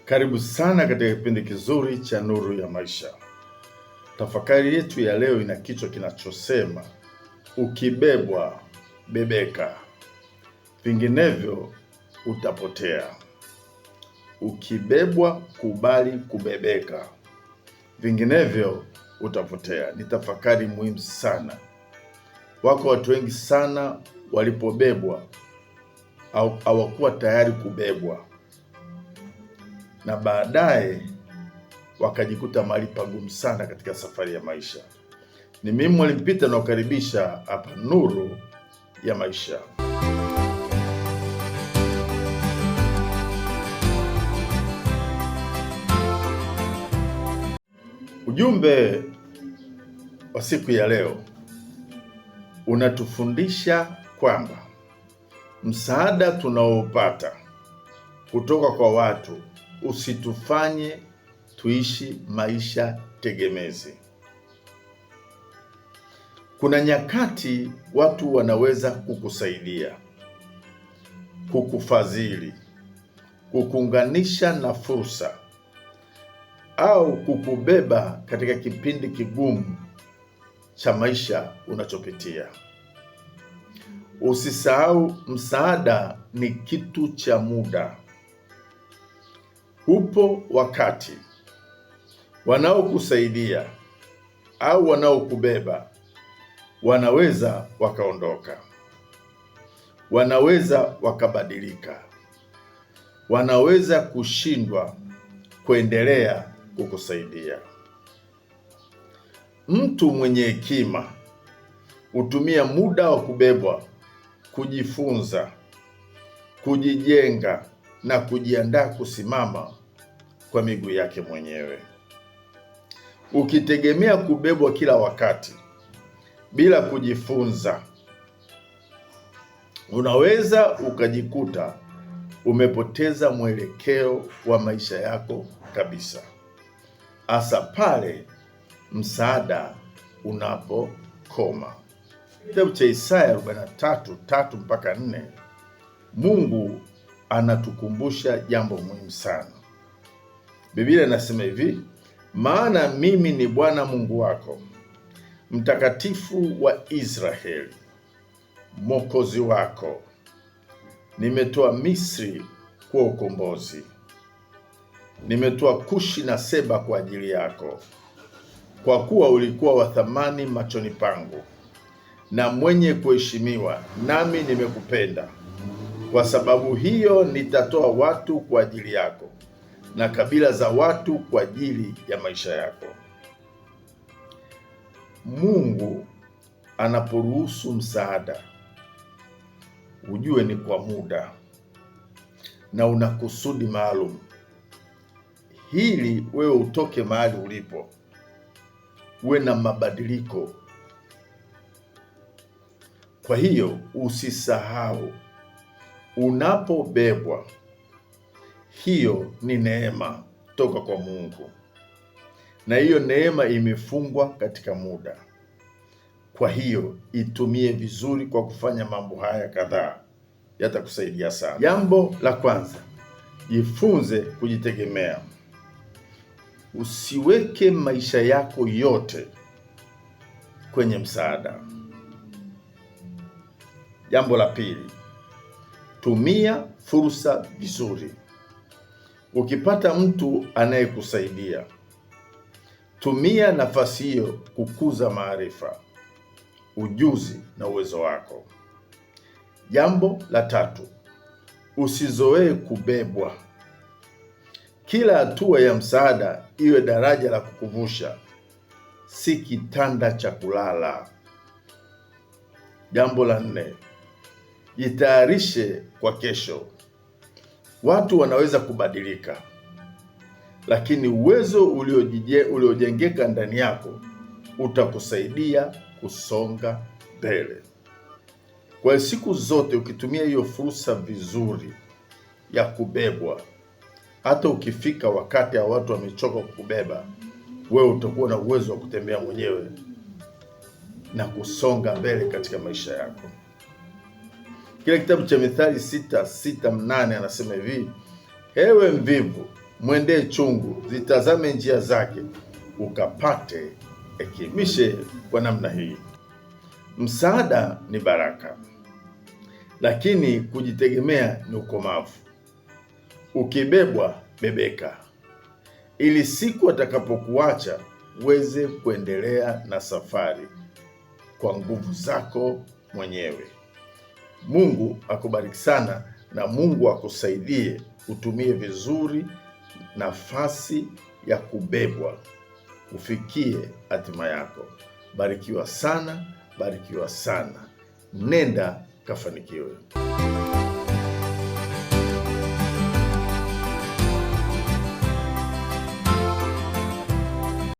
Karibu sana katika kipindi kizuri cha Nuru ya Maisha. Tafakari yetu ya leo ina kichwa kinachosema ukibebwa bebeka, vinginevyo utapotea. Ukibebwa kubali kubebeka, vinginevyo utapotea. Ni tafakari muhimu sana. Wako watu wengi sana walipobebwa hawakuwa tayari kubebwa, na baadaye wakajikuta mahali pagumu sana katika safari ya maisha. Ni mimi Mwalimu Peter na kukaribisha hapa Nuru ya Maisha. Ujumbe wa siku ya leo unatufundisha kwamba msaada tunaopata kutoka kwa watu usitufanye tuishi maisha tegemezi. Kuna nyakati watu wanaweza kukusaidia, kukufadhili, kukuunganisha na fursa au kukubeba katika kipindi kigumu cha maisha unachopitia. Usisahau, msaada ni kitu cha muda. Upo wakati wanaokusaidia au wanaokubeba wanaweza wakaondoka, wanaweza wakabadilika, wanaweza kushindwa kuendelea kukusaidia. Mtu mwenye hekima hutumia muda wa kubebwa kujifunza, kujijenga na kujiandaa kusimama kwa miguu yake mwenyewe. Ukitegemea kubebwa kila wakati bila kujifunza, unaweza ukajikuta umepoteza mwelekeo wa maisha yako kabisa, hasa pale msaada unapokoma. Kitabu cha Isaya 43:3-4, Mungu anatukumbusha jambo muhimu sana. Biblia inasema hivi: maana mimi ni Bwana Mungu wako, mtakatifu wa Israeli, Mwokozi wako. Nimetoa Misri kwa ukombozi, nimetoa Kushi na Seba kwa ajili yako, kwa kuwa ulikuwa wa thamani machoni pangu na mwenye kuheshimiwa, nami nimekupenda. Kwa sababu hiyo nitatoa watu kwa ajili yako na kabila za watu kwa ajili ya maisha yako. Mungu anaporuhusu msaada, ujue ni kwa muda na una kusudi maalum, ili wewe utoke mahali ulipo, uwe na mabadiliko. Kwa hiyo usisahau, unapobebwa, hiyo ni neema toka kwa Mungu, na hiyo neema imefungwa katika muda. Kwa hiyo itumie vizuri kwa kufanya mambo haya kadhaa, yatakusaidia sana. Jambo la kwanza, jifunze kujitegemea. Usiweke maisha yako yote kwenye msaada. Jambo la pili, tumia fursa vizuri. Ukipata mtu anayekusaidia, tumia nafasi hiyo kukuza maarifa, ujuzi na uwezo wako. Jambo la tatu, usizoee kubebwa. Kila hatua ya msaada iwe daraja la kukuvusha, si kitanda cha kulala. Jambo la nne, jitayarishe kwa kesho. Watu wanaweza kubadilika, lakini uwezo uliojengeka ndani yako utakusaidia kusonga mbele. Kwa siku zote ukitumia hiyo fursa vizuri ya kubebwa, hata ukifika wakati wa watu wamechoka kukubeba, wewe utakuwa na uwezo wa kutembea mwenyewe na kusonga mbele katika maisha yako. Kile kitabu cha Mithali 6:6-8 anasema hivi: ewe mvivu, mwendee chungu, zitazame njia zake, ukapate hekimishe kwa namna hii. Msaada ni baraka, lakini kujitegemea ni ukomavu. Ukibebwa, bebeka, ili siku atakapokuacha uweze kuendelea na safari kwa nguvu zako mwenyewe. Mungu akubariki sana, na Mungu akusaidie utumie vizuri nafasi ya kubebwa ufikie hatima yako. Barikiwa sana, barikiwa sana. Nenda kafanikiwe.